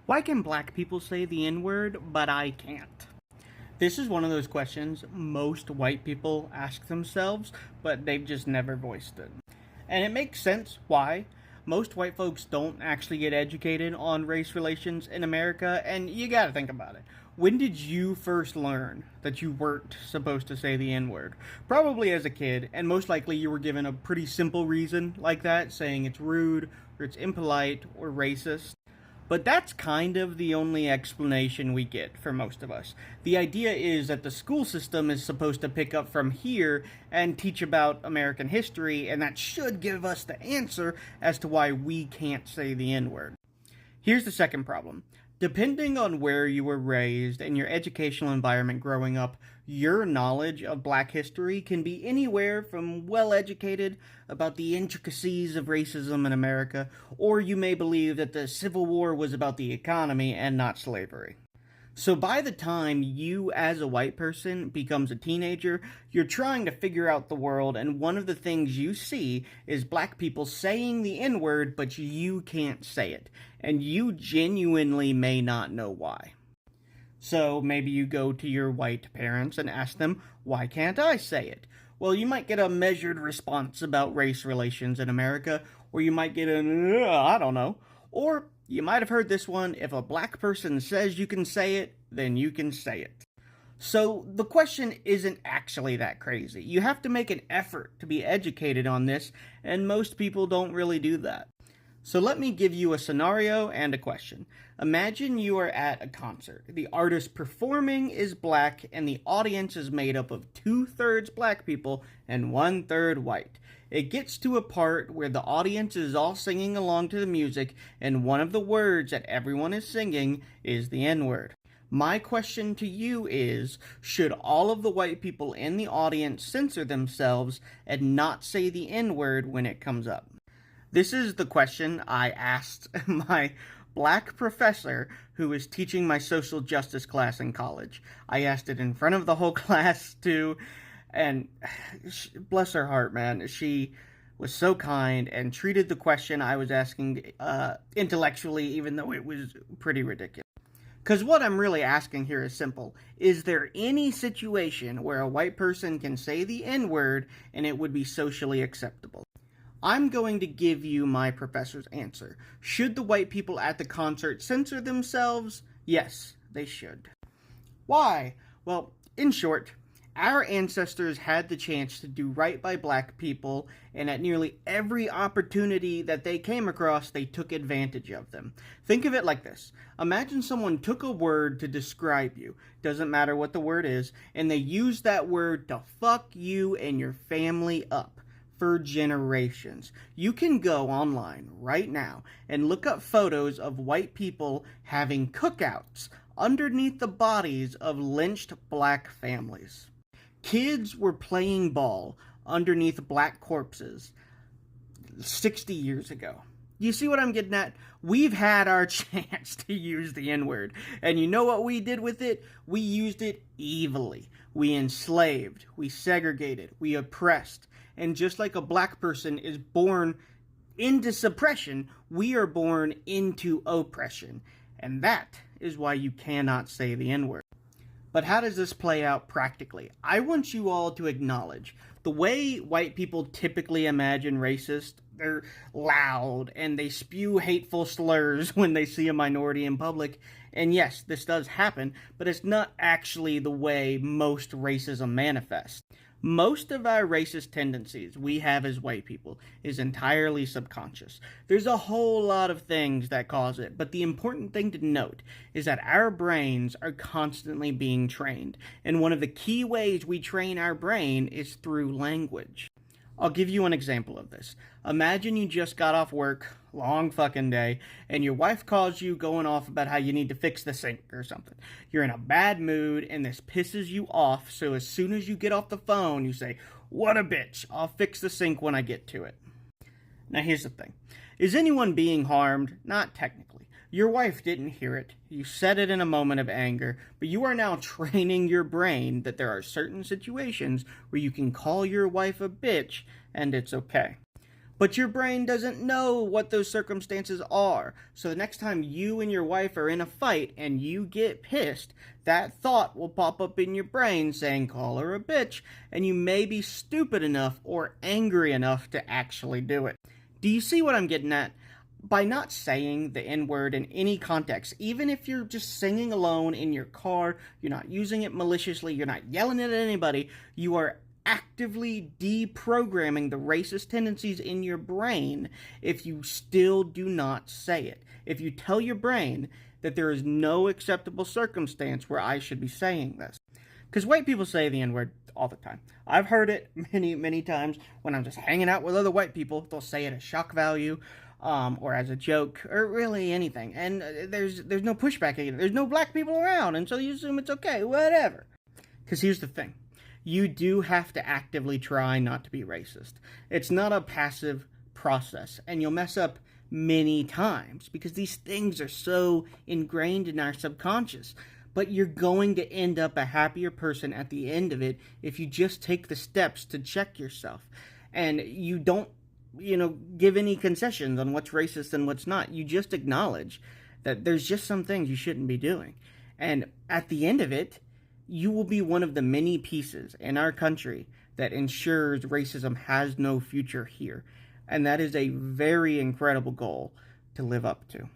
Why can black people say the N-word, but I can't? This is one of those questions most white people ask themselves, but they've just never voiced it. And it makes sense why. Most white folks don't actually get educated on race relations in America, and you gotta think about it. When did you first learn that you weren't supposed to say the N word? Probably as a kid, and most likely you were given a pretty simple reason like that, saying it's rude, or it's impolite, or racist. But that's kind of the only explanation we get for most of us. The idea is that the school system is supposed to pick up from here and teach about American history, and that should give us the answer as to why we can't say the N word. Here's the second problem. Depending on where you were raised and your educational environment growing up, your knowledge of black history can be anywhere from well educated about the intricacies of racism in America, or you may believe that the Civil War was about the economy and not slavery. So by the time you, as a white person, becomes a teenager, you're trying to figure out the world, and one of the things you see is black people saying the N-word, but you can't say it. And you genuinely may not know why. So maybe you go to your white parents and ask them, why can't I say it? Well, you might get a measured response about race relations in America, or you might get an, I don't know. Or you might have heard this one, if a black person says you can say it, then you can say it. So the question isn't actually that crazy. You have to make an effort to be educated on this, and most people don't really do that. So let me give you a scenario and a question. Imagine you are at a concert. The artist performing is black, and the audience is made up of 2/3 black people and 1/3 white. It gets to a part where the audience is all singing along to the music, and one of the words that everyone is singing is the N-word. My question to you is, should all of the white people in the audience censor themselves and not say the N-word when it comes up? This is the question I asked my black professor who was teaching my social justice class in college. I asked it in front of the whole class too, and bless her heart, man, she was so kind and treated the question I was asking intellectually, even though it was pretty ridiculous. Because what I'm really asking here is simple. Is there any situation where a white person can say the N-word and it would be socially acceptable? I'm going to give you my professor's answer. Should the white people at the concert censor themselves? Yes, they should. Why? Well, in short, our ancestors had the chance to do right by black people, and at nearly every opportunity that they came across, they took advantage of them. Think of it like this. Imagine someone took a word to describe you, doesn't matter what the word is, and they used that word to fuck you and your family up for generations. You can go online right now and look up photos of white people having cookouts underneath the bodies of lynched black families. Kids were playing ball underneath black corpses 60 years ago. You see what I'm getting at? We've had our chance to use the N-word. And you know what we did with it? We used it evilly. We enslaved. We segregated. We oppressed. And just like a black person is born into suppression, we are born into oppression. And that is why you cannot say the N-word. But how does this play out practically? I want you all to acknowledge the way white people typically imagine racists. They're loud and they spew hateful slurs when they see a minority in public. And yes, this does happen, but it's not actually the way most racism manifests. Most of our racist tendencies we have as white people is entirely subconscious. There's a whole lot of things that cause it, but the important thing to note is that our brains are constantly being trained, and one of the key ways we train our brain is through language. I'll give you an example of this. Imagine you just got off work, long fucking day, and your wife calls you going off about how you need to fix the sink or something. You're in a bad mood, and this pisses you off, so as soon as you get off the phone, you say, "What a bitch, I'll fix the sink when I get to it." Now here's the thing. Is anyone being harmed? Not technically. Your wife didn't hear it. You said it in a moment of anger, but you are now training your brain that there are certain situations where you can call your wife a bitch and it's okay. But your brain doesn't know what those circumstances are. So the next time you and your wife are in a fight and you get pissed, that thought will pop up in your brain saying, call her a bitch, and you may be stupid enough or angry enough to actually do it. Do you see what I'm getting at? By not saying the N word in any context, even if you're just singing alone in your car, you're not using it maliciously, you're not yelling at anybody, you are actively deprogramming the racist tendencies in your brain if you still do not say it. If you tell your brain that there is no acceptable circumstance where I should be saying this. Because white people say the N word all the time. I've heard it many, many times when I'm just hanging out with other white people. They'll say it as shock value. Or as a joke, or really anything, and there's no pushback again. There's no black people around, and so you assume it's okay, whatever. Because here's the thing: you do have to actively try not to be racist. It's not a passive process, and you'll mess up many times because these things are so ingrained in our subconscious. But you're going to end up a happier person at the end of it if you just take the steps to check yourself, and you don't give any concessions on what's racist and what's not. You just acknowledge that there's just some things you shouldn't be doing. And at the end of it, you will be one of the many pieces in our country that ensures racism has no future here. And that is a very incredible goal to live up to.